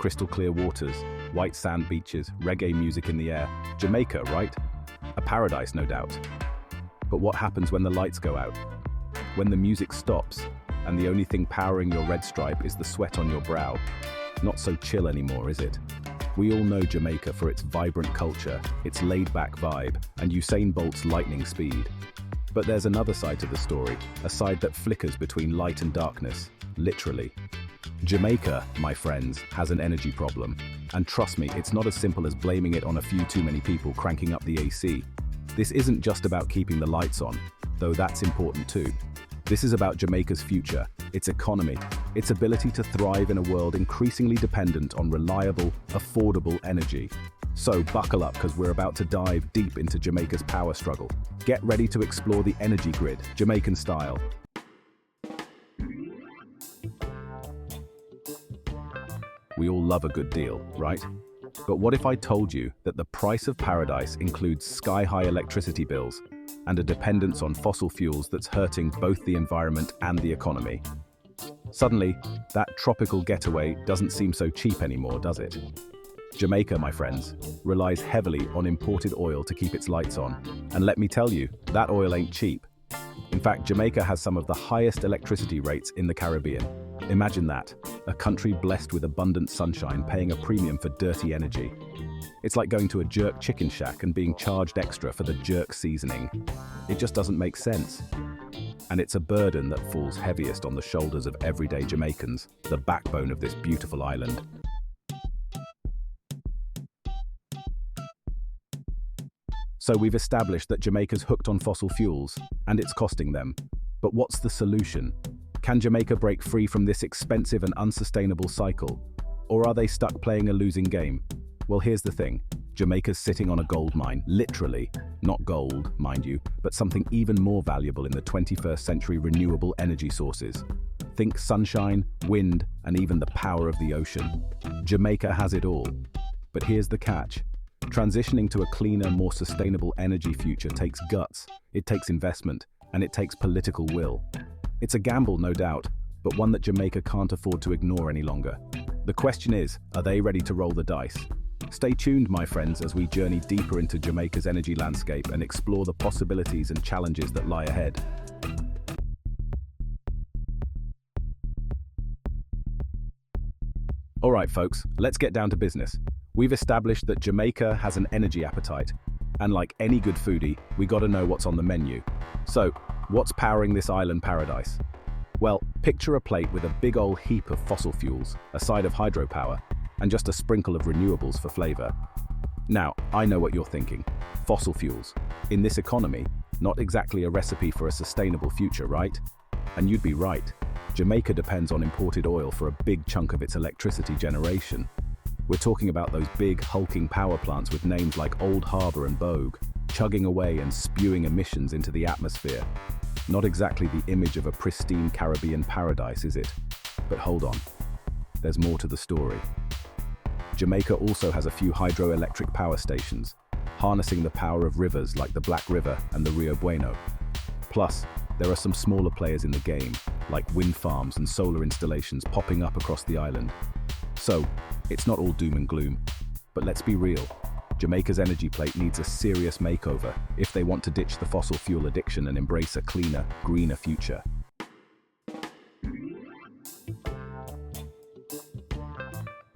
crystal clear waters, white sand beaches, reggae music in the air. Jamaica, right? A paradise, no doubt. But what happens when the lights go out? When the music stops, and the only thing powering your red stripe is the sweat on your brow? Not so chill anymore, is it? We all know Jamaica for its vibrant culture, its laid-back vibe, and Usain Bolt's lightning speed. But there's another side to the story, a side that flickers between light and darkness, literally. Jamaica, my friends, has an energy problem. And trust me, it's not as simple as blaming it on a few too many people cranking up the AC. This isn't just about keeping the lights on, though that's important too. This is about Jamaica's future, its economy, its ability to thrive in a world increasingly dependent on reliable, affordable energy. So buckle up, because we're about to dive deep into Jamaica's power struggle. Get ready to explore the energy grid, Jamaican style. We all love a good deal, right? But what if I told you that the price of paradise includes sky-high electricity bills and a dependence on fossil fuels that's hurting both the environment and the economy? Suddenly, that tropical getaway doesn't seem so cheap anymore, does it? Jamaica, my friends, relies heavily on imported oil to keep its lights on. And let me tell you, that oil ain't cheap. In fact, Jamaica has some of the highest electricity rates in the Caribbean. Imagine that, a country blessed with abundant sunshine paying a premium for dirty energy. It's like going to a jerk chicken shack and being charged extra for the jerk seasoning. It just doesn't make sense. And it's a burden that falls heaviest on the shoulders of everyday Jamaicans, the backbone of this beautiful island. So we've established that Jamaica's hooked on fossil fuels, and it's costing them. But what's the solution? Can Jamaica break free from this expensive and unsustainable cycle? Or are they stuck playing a losing game? Well, here's the thing. Jamaica's sitting on a gold mine, literally. Not gold, mind you, but something even more valuable in the 21st century renewable energy sources. Think sunshine, wind, and even the power of the ocean. Jamaica has it all. But here's the catch. Transitioning to a cleaner, more sustainable energy future takes guts, it takes investment, and it takes political will. It's a gamble, no doubt, but one that Jamaica can't afford to ignore any longer. The question is, are they ready to roll the dice? Stay tuned, my friends, as we journey deeper into Jamaica's energy landscape and explore the possibilities and challenges that lie ahead. All right, folks, let's get down to business. We've established that Jamaica has an energy appetite, and like any good foodie, we gotta know what's on the menu. So, what's powering this island paradise? Well, picture a plate with a big old heap of fossil fuels, a side of hydropower, and just a sprinkle of renewables for flavor. Now, I know what you're thinking. Fossil fuels. In this economy, not exactly a recipe for a sustainable future, right? And you'd be right. Jamaica depends on imported oil for a big chunk of its electricity generation. We're talking about those big, hulking power plants with names like Old Harbour and Bogue, chugging away and spewing emissions into the atmosphere. Not exactly the image of a pristine Caribbean paradise, is it? But hold on. There's more to the story. Jamaica also has a few hydroelectric power stations, harnessing the power of rivers like the Black River and the Rio Bueno. Plus, there are some smaller players in the game, like wind farms and solar installations popping up across the island. So, it's not all doom and gloom. But let's be real, Jamaica's energy plate needs a serious makeover if they want to ditch the fossil fuel addiction and embrace a cleaner, greener future.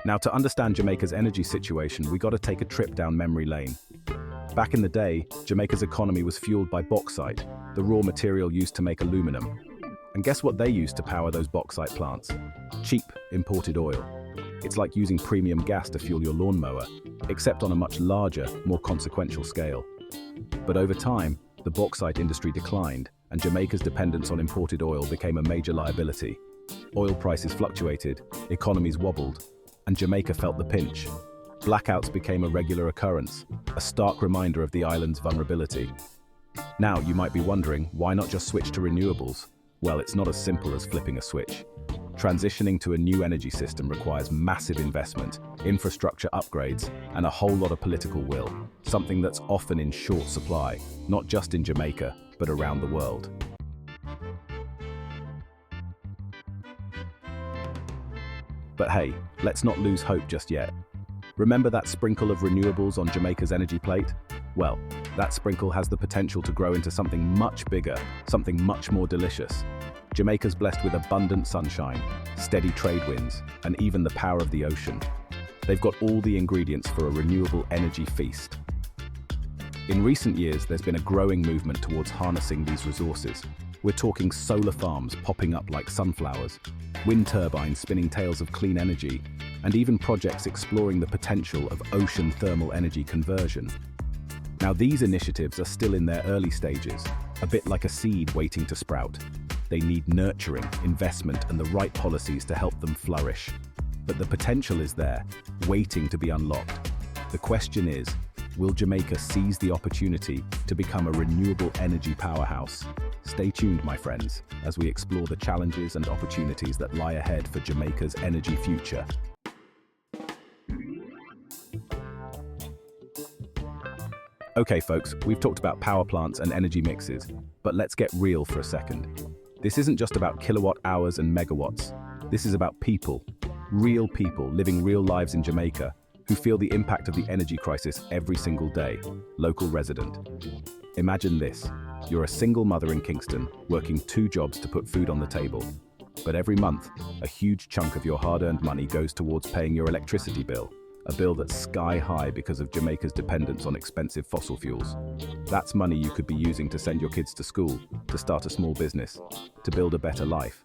Now, to understand Jamaica's energy situation, we gotta take a trip down memory lane. Back in the day, Jamaica's economy was fueled by bauxite, the raw material used to make aluminum. And guess what they used to power those bauxite plants? Cheap, imported oil. It's like using premium gas to fuel your lawnmower, except on a much larger, more consequential scale. But over time, the bauxite industry declined, and Jamaica's dependence on imported oil became a major liability. Oil prices fluctuated, economies wobbled, and Jamaica felt the pinch. Blackouts became a regular occurrence, a stark reminder of the island's vulnerability. Now, you might be wondering, why not just switch to renewables? Well, it's not as simple as flipping a switch. Transitioning to a new energy system requires massive investment, infrastructure upgrades, and a whole lot of political will, something that's often in short supply, not just in Jamaica, but around the world. But hey, let's not lose hope just yet. Remember that sprinkle of renewables on Jamaica's energy plate? Well, that sprinkle has the potential to grow into something much bigger, something much more delicious. Jamaica's blessed with abundant sunshine, steady trade winds, and even the power of the ocean. They've got all the ingredients for a renewable energy feast. In recent years, there's been a growing movement towards harnessing these resources. We're talking solar farms popping up like sunflowers, wind turbines spinning tales of clean energy, and even projects exploring the potential of ocean thermal energy conversion. Now, these initiatives are still in their early stages, a bit like a seed waiting to sprout. They need nurturing, investment, and the right policies to help them flourish. But the potential is there, waiting to be unlocked. The question is, will Jamaica seize the opportunity to become a renewable energy powerhouse? Stay tuned, my friends, as we explore the challenges and opportunities that lie ahead for Jamaica's energy future. Okay, folks, we've talked about power plants and energy mixes, but let's get real for a second. This isn't just about kilowatt hours and megawatts. This is about people, real people living real lives in Jamaica who feel the impact of the energy crisis every single day, local resident. Imagine this. You're a single mother in Kingston, working 2 jobs to put food on the table. But every month, a huge chunk of your hard-earned money goes towards paying your electricity bill, a bill that's sky high because of Jamaica's dependence on expensive fossil fuels. That's money you could be using to send your kids to school, to start a small business, to build a better life.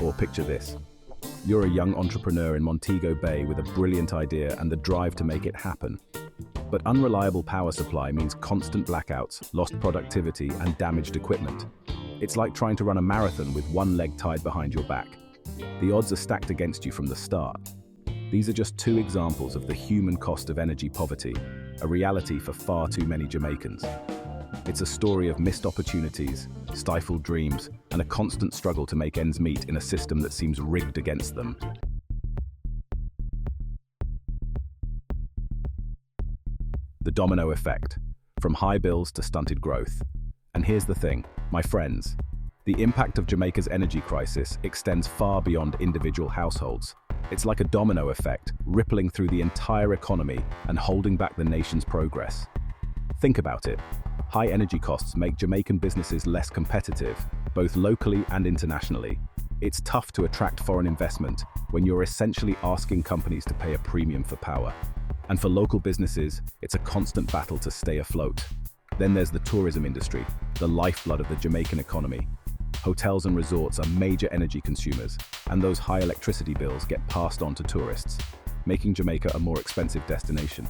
Or picture this. You're a young entrepreneur in Montego Bay with a brilliant idea and the drive to make it happen. But unreliable power supply means constant blackouts, lost productivity, and damaged equipment. It's like trying to run a marathon with one leg tied behind your back. The odds are stacked against you from the start. These are just 2 examples of the human cost of energy poverty, a reality for far too many Jamaicans. It's a story of missed opportunities, stifled dreams, and a constant struggle to make ends meet in a system that seems rigged against them. The domino effect, from high bills to stunted growth. And here's the thing, my friends, the impact of Jamaica's energy crisis extends far beyond individual households. It's like a domino effect, rippling through the entire economy and holding back the nation's progress. Think about it. High energy costs make Jamaican businesses less competitive, both locally and internationally. It's tough to attract foreign investment when you're essentially asking companies to pay a premium for power. And for local businesses, it's a constant battle to stay afloat. Then there's the tourism industry, the lifeblood of the Jamaican economy. Hotels and resorts are major energy consumers, and those high electricity bills get passed on to tourists, making Jamaica a more expensive destination.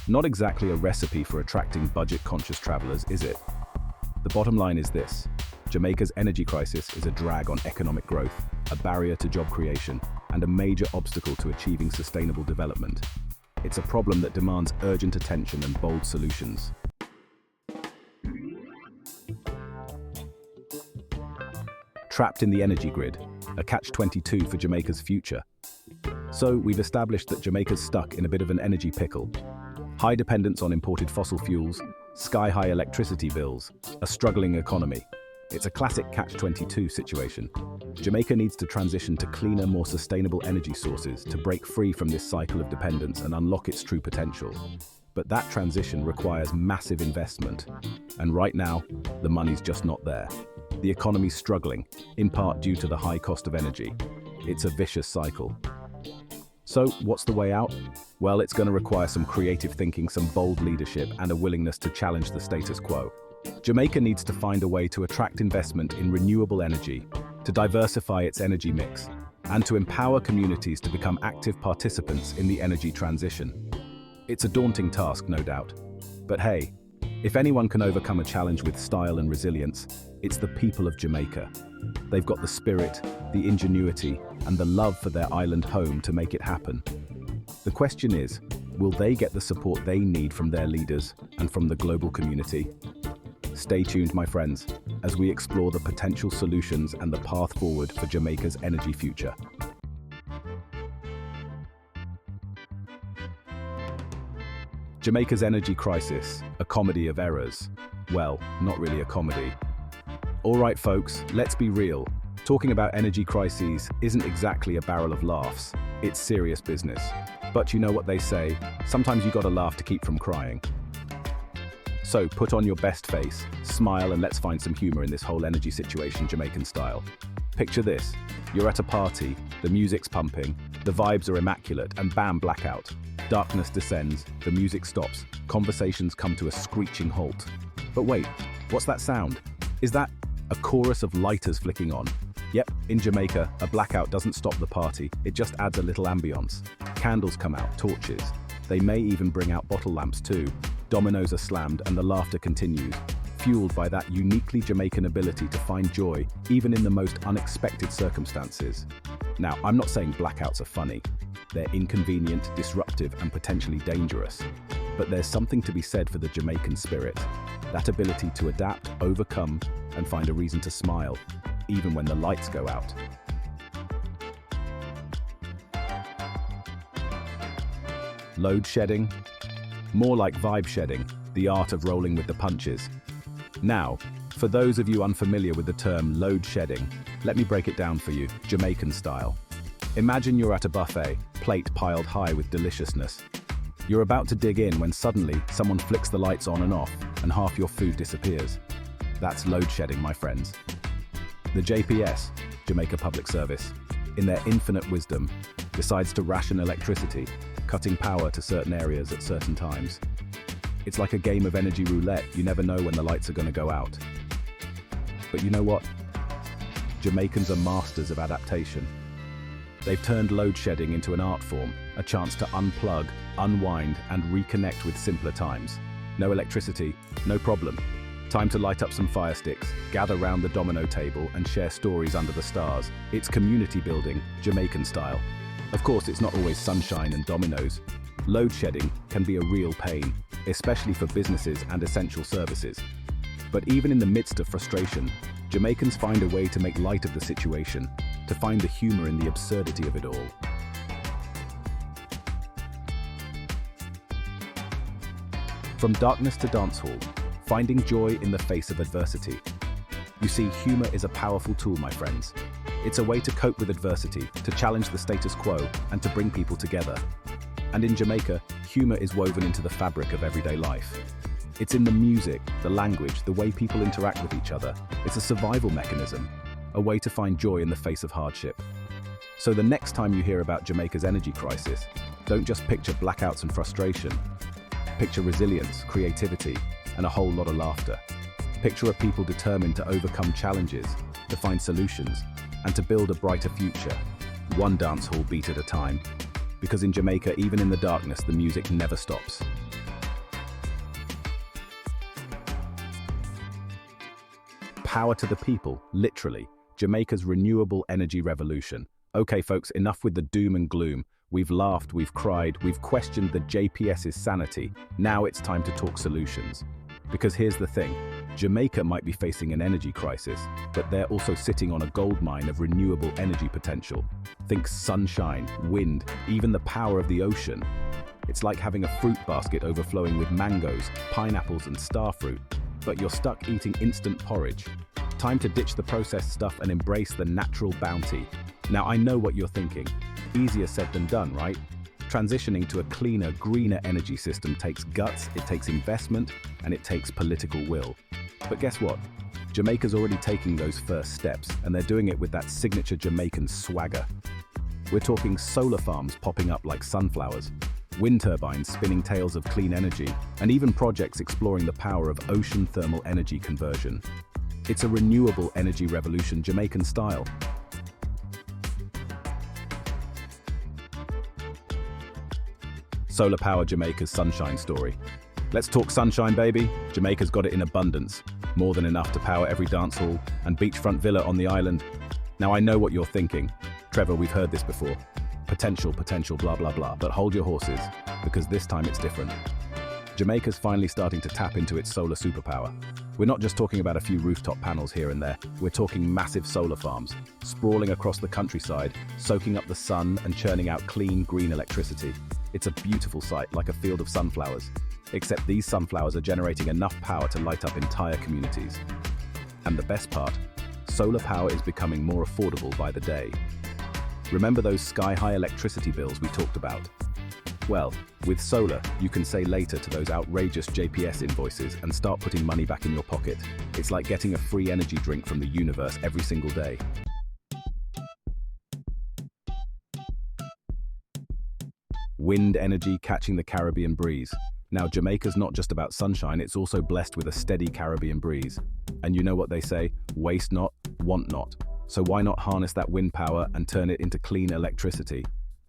Not exactly a recipe for attracting budget-conscious travelers, is it? The bottom line is this. Jamaica's energy crisis is a drag on economic growth, a barrier to job creation, and a major obstacle to achieving sustainable development. It's a problem that demands urgent attention and bold solutions. Trapped in the energy grid, a catch-22 for Jamaica's future. So we've established that Jamaica's stuck in a bit of an energy pickle. High dependence on imported fossil fuels, sky-high electricity bills, a struggling economy. It's a classic catch-22 situation. Jamaica needs to transition to cleaner, more sustainable energy sources to break free from this cycle of dependence and unlock its true potential. But that transition requires massive investment. And right now, the money's just not there. The economy's struggling, in part due to the high cost of energy. It's a vicious cycle. So, what's the way out? Well, it's going to require some creative thinking, some bold leadership, and a willingness to challenge the status quo. Jamaica needs to find a way to attract investment in renewable energy, to diversify its energy mix, and to empower communities to become active participants in the energy transition. It's a daunting task, no doubt. But hey, if anyone can overcome a challenge with style and resilience, it's the people of Jamaica. They've got the spirit, the ingenuity, and the love for their island home to make it happen. The question is, will they get the support they need from their leaders and from the global community? Stay tuned, my friends, as we explore the potential solutions and the path forward for Jamaica's energy future. Jamaica's energy crisis, a comedy of errors. Well, not really a comedy. All right, folks, let's be real. Talking about energy crises isn't exactly a barrel of laughs, it's serious business. But you know what they say, sometimes you gotta laugh to keep from crying. So put on your best face, smile, and let's find some humor in this whole energy situation Jamaican style. Picture this, you're at a party, the music's pumping, the vibes are immaculate, and bam, blackout. Darkness descends, the music stops, conversations come to a screeching halt. But wait, what's that sound? Is that a chorus of lighters flicking on? Yep, in Jamaica, a blackout doesn't stop the party, it just adds a little ambience. Candles come out, torches. They may even bring out bottle lamps too. Dominoes are slammed and the laughter continues, fueled by that uniquely Jamaican ability to find joy even in the most unexpected circumstances. Now, I'm not saying blackouts are funny. They're inconvenient, disruptive, and potentially dangerous. But there's something to be said for the Jamaican spirit, that ability to adapt, overcome, and find a reason to smile, even when the lights go out. Load shedding? More like vibe shedding, the art of rolling with the punches. Now, for those of you unfamiliar with the term load shedding, let me break it down for you, Jamaican style. Imagine you're at a buffet, plate piled high with deliciousness. You're about to dig in when suddenly someone flicks the lights on and off, and half your food disappears. That's load shedding, my friends. The JPS, Jamaica Public Service, in their infinite wisdom, decides to ration electricity, cutting power to certain areas at certain times. It's like a game of energy roulette, you never know when the lights are going to go out. But you know what? Jamaicans are masters of adaptation. They've turned load shedding into an art form, a chance to unplug, unwind, and reconnect with simpler times. No electricity, no problem. Time to light up some fire sticks, gather round the domino table, and share stories under the stars. It's community building, Jamaican style. Of course, it's not always sunshine and dominoes. Load shedding can be a real pain, especially for businesses and essential services. But even in the midst of frustration, Jamaicans find a way to make light of the situation, to find the humor in the absurdity of it all. From darkness to dancehall, finding joy in the face of adversity. You see, humor is a powerful tool, my friends. It's a way to cope with adversity, to challenge the status quo, and to bring people together. And in Jamaica, humor is woven into the fabric of everyday life. It's in the music, the language, the way people interact with each other. It's a survival mechanism, a way to find joy in the face of hardship. So the next time you hear about Jamaica's energy crisis, don't just picture blackouts and frustration. Picture resilience, creativity, and a whole lot of laughter. Picture a people determined to overcome challenges, to find solutions, and to build a brighter future, one dance hall beat at a time. Because in Jamaica, even in the darkness, the music never stops. Power to the people, literally. Jamaica's renewable energy revolution. Okay folks, enough with the doom and gloom. We've laughed, we've cried, we've questioned the JPS's sanity. Now it's time to talk solutions. Because here's the thing, Jamaica might be facing an energy crisis, but they're also sitting on a goldmine of renewable energy potential. Think sunshine, wind, even the power of the ocean. It's like having a fruit basket overflowing with mangoes, pineapples, and starfruit, but you're stuck eating instant porridge. Time to ditch the processed stuff and embrace the natural bounty. Now I know what you're thinking. Easier said than done, right? Transitioning to a cleaner, greener energy system takes guts, it takes investment, and it takes political will. But guess what? Jamaica's already taking those first steps, and they're doing it with that signature Jamaican swagger. We're talking solar farms popping up like sunflowers, wind turbines spinning tales of clean energy, and even projects exploring the power of ocean thermal energy conversion. It's a renewable energy revolution Jamaican style. Solar power Jamaica's sunshine story. Let's talk sunshine, baby. Jamaica's got it in abundance. More than enough to power every dance hall and beachfront villa on the island. Now I know what you're thinking. Trevor, we've heard this before. Potential, blah, blah, blah. But hold your horses, because this time it's different. Jamaica's finally starting to tap into its solar superpower. We're not just talking about a few rooftop panels here and there. We're talking massive solar farms, sprawling across the countryside, soaking up the sun and churning out clean, green electricity. It's a beautiful sight, like a field of sunflowers. Except these sunflowers are generating enough power to light up entire communities. And the best part, solar power is becoming more affordable by the day. Remember those sky-high electricity bills we talked about? Well, with solar, you can say later to those outrageous JPS invoices and start putting money back in your pocket. It's like getting a free energy drink from the universe every single day. Wind energy catching the Caribbean breeze. Now, Jamaica's not just about sunshine, it's also blessed with a steady Caribbean breeze. And you know what they say, waste not, want not. So why not harness that wind power and turn it into clean electricity?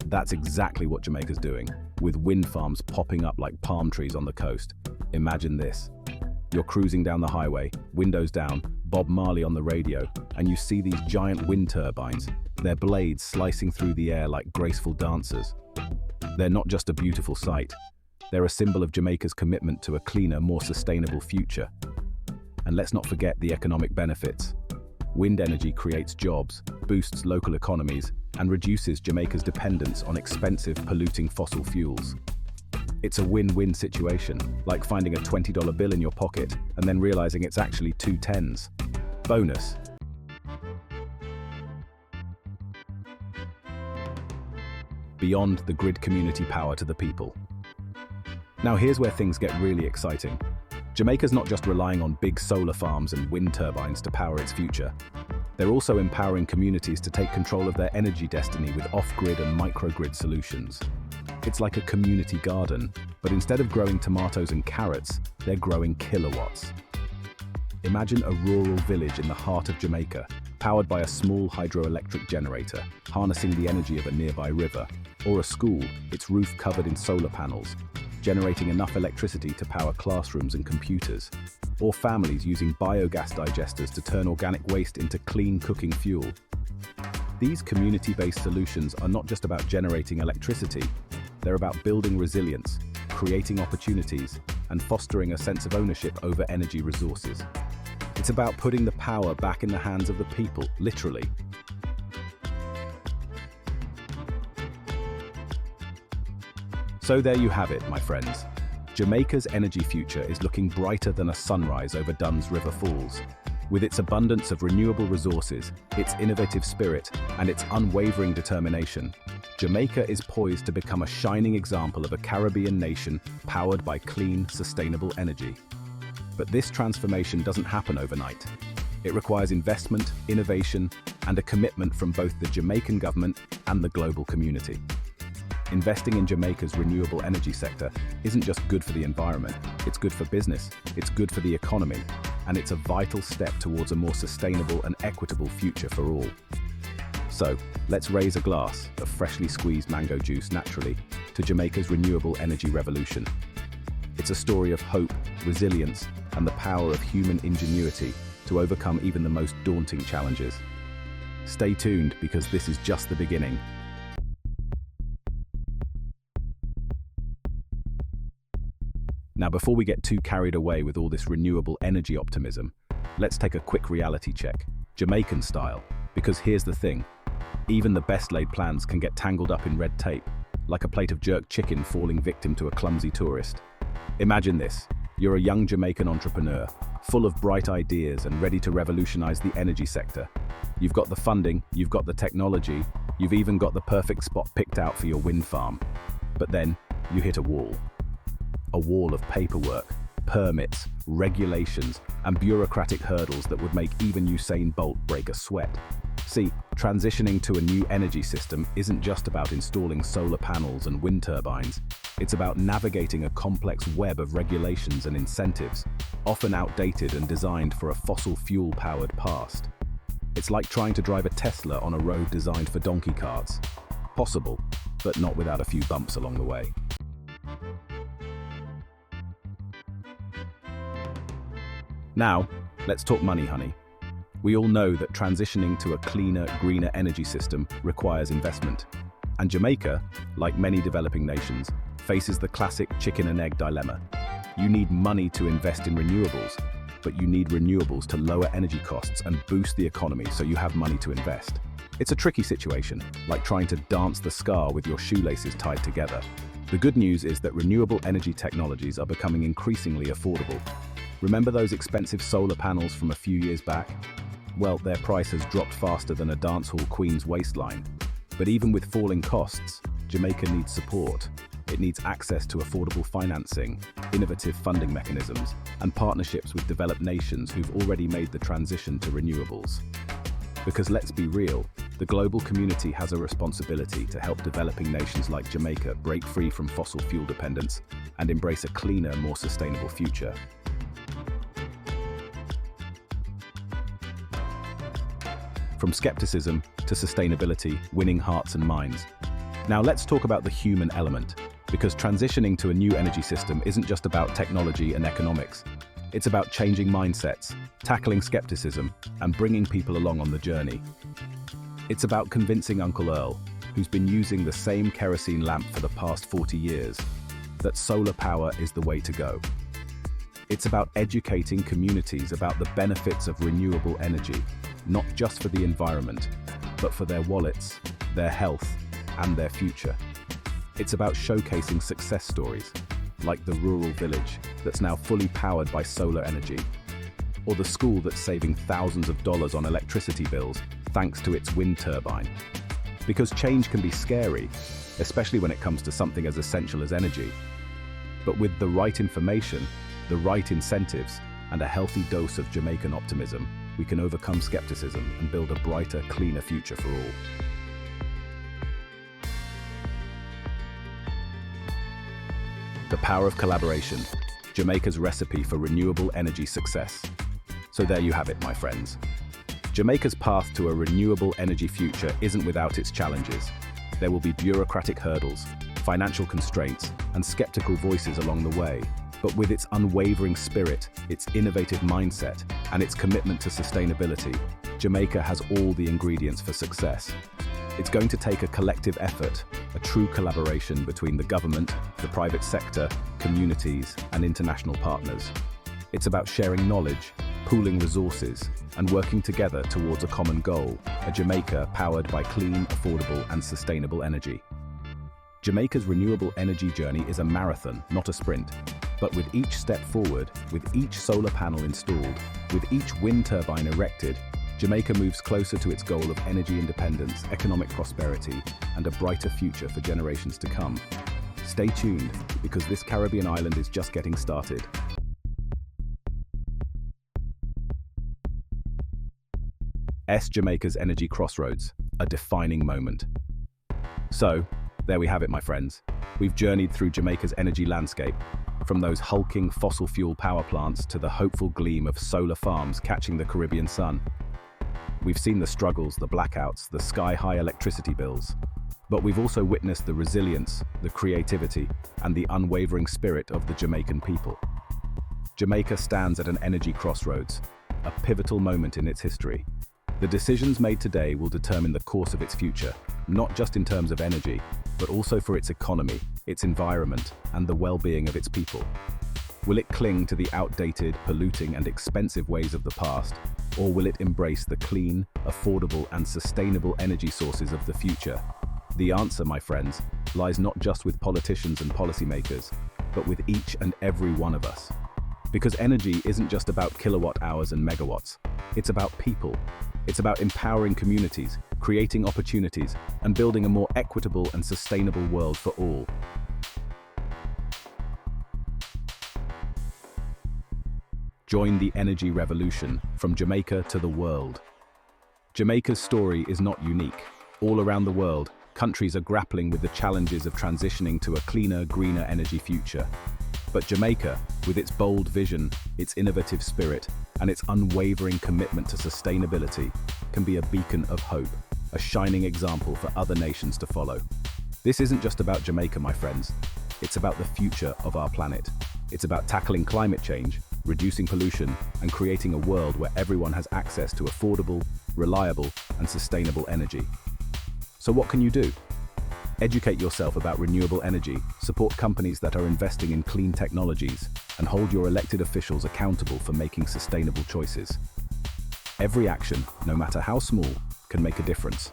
That's exactly what Jamaica's doing, with wind farms popping up like palm trees on the coast. Imagine this. You're cruising down the highway, windows down, Bob Marley on the radio, and you see these giant wind turbines, their blades slicing through the air like graceful dancers. They're not just a beautiful sight, they're a symbol of Jamaica's commitment to a cleaner, more sustainable future. And let's not forget the economic benefits. Wind energy creates jobs, boosts local economies, and reduces Jamaica's dependence on expensive, polluting fossil fuels. It's a win-win situation, like finding a $20 bill in your pocket and then realizing it's actually 2 tens. Bonus. Beyond the grid community power to the people. Now here's where things get really exciting. Jamaica's not just relying on big solar farms and wind turbines to power its future. They're also empowering communities to take control of their energy destiny with off-grid and microgrid solutions. It's like a community garden, but instead of growing tomatoes and carrots, they're growing kilowatts. Imagine a rural village in the heart of Jamaica, powered by a small hydroelectric generator, harnessing the energy of a nearby river, or a school, its roof covered in solar panels, generating enough electricity to power classrooms and computers, or families using biogas digesters to turn organic waste into clean cooking fuel. These community-based solutions are not just about generating electricity, they're about building resilience, creating opportunities, and fostering a sense of ownership over energy resources. It's about putting the power back in the hands of the people, literally. So there you have it, my friends. Jamaica's energy future is looking brighter than a sunrise over Dunn's River Falls. With its abundance of renewable resources, its innovative spirit, and its unwavering determination, Jamaica is poised to become a shining example of a Caribbean nation powered by clean, sustainable energy. But this transformation doesn't happen overnight. It requires investment, innovation, and a commitment from both the Jamaican government and the global community. Investing in Jamaica's renewable energy sector isn't just good for the environment, it's good for business, it's good for the economy, and it's a vital step towards a more sustainable and equitable future for all. So, let's raise a glass of freshly squeezed mango juice naturally to Jamaica's renewable energy revolution. It's a story of hope, resilience, and the power of human ingenuity to overcome even the most daunting challenges. Stay tuned because this is just the beginning. Now, before we get too carried away with all this renewable energy optimism, let's take a quick reality check, Jamaican style, because here's the thing, even the best laid plans can get tangled up in red tape, like a plate of jerk chicken falling victim to a clumsy tourist. Imagine this, you're a young Jamaican entrepreneur, full of bright ideas and ready to revolutionize the energy sector. You've got the funding, you've got the technology, you've even got the perfect spot picked out for your wind farm. But then, you hit a wall. A wall of paperwork, permits, regulations, and bureaucratic hurdles that would make even Usain Bolt break a sweat. See, transitioning to a new energy system isn't just about installing solar panels and wind turbines. It's about navigating a complex web of regulations and incentives, often outdated and designed for a fossil fuel-powered past. It's like trying to drive a Tesla on a road designed for donkey carts. Possible, but not without a few bumps along the way. Now, let's talk money, honey. We all know that transitioning to a cleaner, greener energy system requires investment. And Jamaica, like many developing nations, faces the classic chicken and egg dilemma. You need money to invest in renewables, but you need renewables to lower energy costs and boost the economy so you have money to invest. It's a tricky situation, like trying to dance the ska with your shoelaces tied together. The good news is that renewable energy technologies are becoming increasingly affordable. Remember those expensive solar panels from a few years back? well, their price has dropped faster than a dancehall queen's waistline. But even with falling costs, Jamaica needs support. It needs access to affordable financing, innovative funding mechanisms, and partnerships with developed nations who've already made the transition to renewables. Because let's be real, the global community has a responsibility to help developing nations like Jamaica break free from fossil fuel dependence and embrace a cleaner, more sustainable future. From skepticism to sustainability, winning hearts and minds. Now let's talk about the human element, because transitioning to a new energy system isn't just about technology and economics. It's about changing mindsets, tackling skepticism, and bringing people along on the journey. It's about convincing Uncle Earl, who's been using the same kerosene lamp for the past 40 years, that solar power is the way to go. It's about educating communities about the benefits of renewable energy, not just for the environment, but for their wallets, their health, and their future. It's about showcasing success stories, like the rural village that's now fully powered by solar energy, or the school that's saving thousands of dollars on electricity bills thanks to its wind turbine. Because change can be scary, especially when it comes to something as essential as energy. But with the right information, the right incentives, and a healthy dose of Jamaican optimism, we can overcome skepticism and build a brighter, cleaner future for all. The power of collaboration, Jamaica's recipe for renewable energy success. So there you have it, my friends. Jamaica's path to a renewable energy future isn't without its challenges. There will be bureaucratic hurdles, financial constraints, and skeptical voices along the way. But with its unwavering spirit, its innovative mindset, and its commitment to sustainability, Jamaica has all the ingredients for success. It's going to take a collective effort, a true collaboration between the government, the private sector, communities, and international partners. It's about sharing knowledge, pooling resources, and working together towards a common goal, a Jamaica powered by clean, affordable, and sustainable energy. Jamaica's renewable energy journey is a marathon, not a sprint. But with each step forward, with each solar panel installed, with each wind turbine erected, Jamaica moves closer to its goal of energy independence, economic prosperity, and a brighter future for generations to come. Stay tuned, because this Caribbean island is just getting started. Jamaica's energy crossroads, a defining moment. So, there we have it, my friends. We've journeyed through Jamaica's energy landscape, from those hulking fossil fuel power plants to the hopeful gleam of solar farms catching the Caribbean sun. We've seen the struggles, the blackouts, the sky-high electricity bills. But we've also witnessed the resilience, the creativity, and the unwavering spirit of the Jamaican people. Jamaica stands at an energy crossroads, a pivotal moment in its history. The decisions made today will determine the course of its future, not just in terms of energy, but also for its economy, its environment, and the well-being of its people. Will it cling to the outdated, polluting, and expensive ways of the past, or will it embrace the clean, affordable, and sustainable energy sources of the future? The answer, my friends, lies not just with politicians and policymakers, but with each and every one of us. Because energy isn't just about kilowatt hours and megawatts. It's about people. It's about empowering communities, creating opportunities, and building a more equitable and sustainable world for all. Join the energy revolution from Jamaica to the world. Jamaica's story is not unique. All around the world, countries are grappling with the challenges of transitioning to a cleaner, greener energy future. But Jamaica, with its bold vision, its innovative spirit, and its unwavering commitment to sustainability, can be a beacon of hope, a shining example for other nations to follow. This isn't just about Jamaica, my friends. It's about the future of our planet. It's about tackling climate change, reducing pollution, and creating a world where everyone has access to affordable, reliable, and sustainable energy. So what can you do? Educate yourself about renewable energy, support companies that are investing in clean technologies, and hold your elected officials accountable for making sustainable choices. Every action, no matter how small, can make a difference.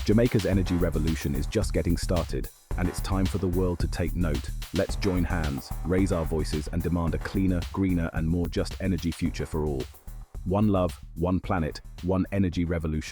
Jamaica's energy revolution is just getting started, and it's time for the world to take note. Let's join hands, raise our voices, and demand a cleaner, greener, and more just energy future for all. One love, one planet, one energy revolution.